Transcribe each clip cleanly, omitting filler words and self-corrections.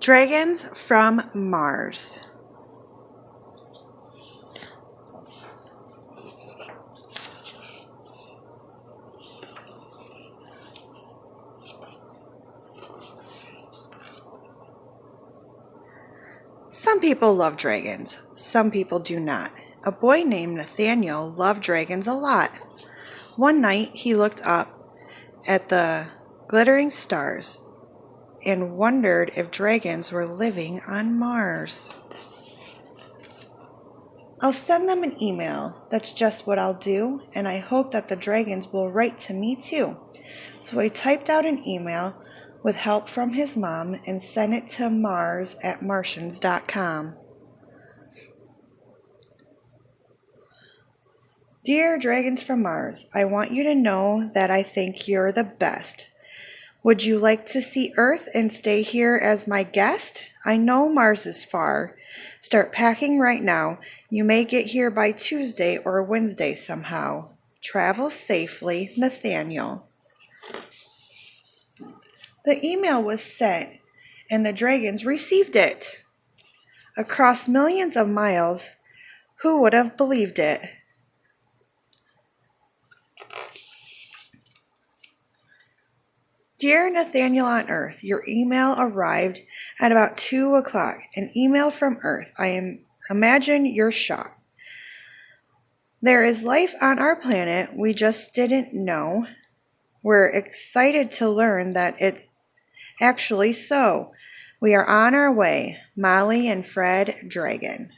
Dragons from Mars. Some people love dragons, some people do not. A boy named Nathaniel loved dragons a lot. One night he looked up at the glittering stars and wondered if dragons were living on Mars. I'll send them an email. That's just what I'll do, and I hope that the dragons will write to me too. So he typed out an email with help from his mom and sent it to mars@martians.com. Dear Dragons from Mars, I want you to know that I think you're the best. Would you like to see Earth and stay here as my guest? I know Mars is far. Start packing right now. You may get here by Tuesday or Wednesday somehow. Travel safely, Nathaniel. The email was sent, and the dragons received it. Across millions of miles, who would have believed it? Dear Nathaniel on Earth, your email arrived at about 2 o'clock. An email from Earth. Imagine you're shocked. There is life on our planet. We just didn't know. We're excited to learn that it's actually so. We are on our way. Molly and Fred Dragon.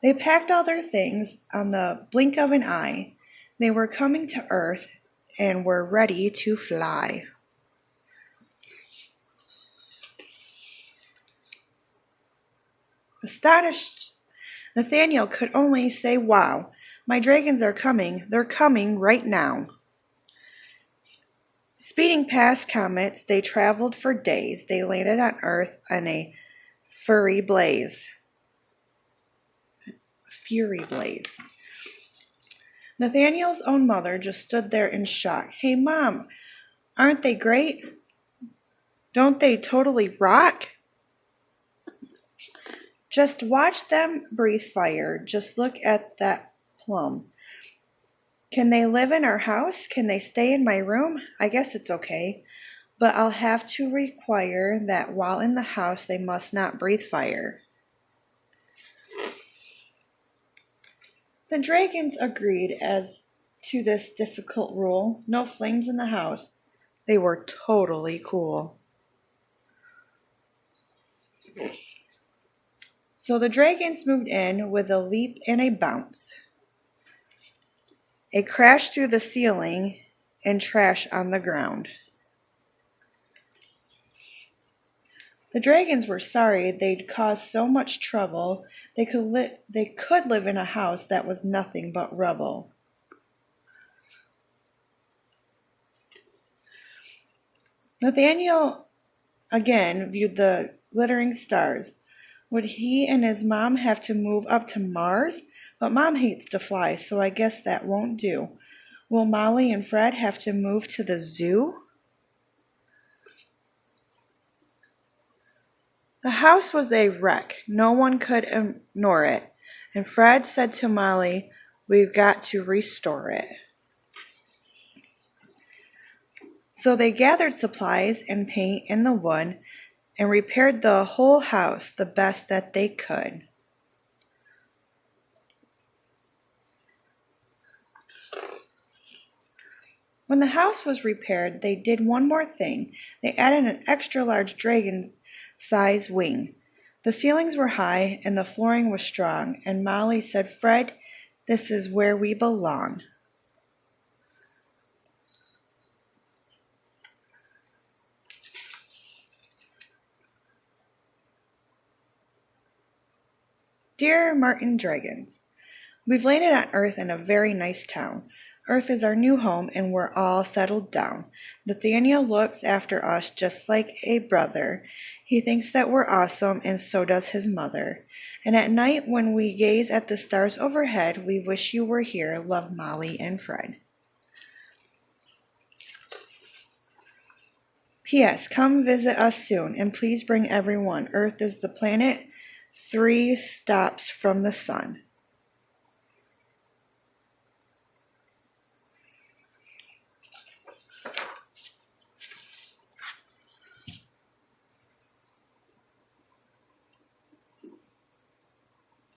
They packed all their things on the blink of an eye. They were coming to Earth and were ready to fly. Astonished, Nathaniel could only say, "Wow, my dragons are coming. They're coming right now." Speeding past comets, they traveled for days. They landed on Earth in a fury blaze. Nathaniel's own mother just stood there in shock. "Hey, Mom, aren't they great? Don't they totally rock? Just watch them breathe fire. Just look at that plum. Can they live in our house? Can they stay in my room? I guess it's okay, but I'll have to require that while in the house they must not breathe fire." The dragons agreed as to this difficult rule. No flames in the house. They were totally cool. So the dragons moved in with a leap and a bounce. A crash through the ceiling and trash on the ground. The dragons were sorry they'd caused so much trouble. They could live in a house that was nothing but rubble. Nathaniel again viewed the glittering stars. Would he and his mom have to move up to Mars? But Mom hates to fly, so I guess that won't do. Will Molly and Fred have to move to the zoo? The house was a wreck. No one could ignore it. And Fred said to Molly, "We've got to restore it." So they gathered supplies and paint and the wood and repaired the whole house the best that they could. When the house was repaired, they did one more thing. They added an extra large dragon-sized wing. The ceilings were high and the flooring was strong, and Molly said, "Fred, this is where we belong." Dear Martin Dragons, we've landed on Earth in a very nice town. Earth is our new home and we're all settled down. Nathaniel looks after us just like a brother. He thinks that we're awesome and so does his mother. And at night when we gaze at the stars overhead, we wish you were here. Love, Molly and Fred. P.S. Come visit us soon, and please bring everyone. Earth is the planet 3 stops from the sun.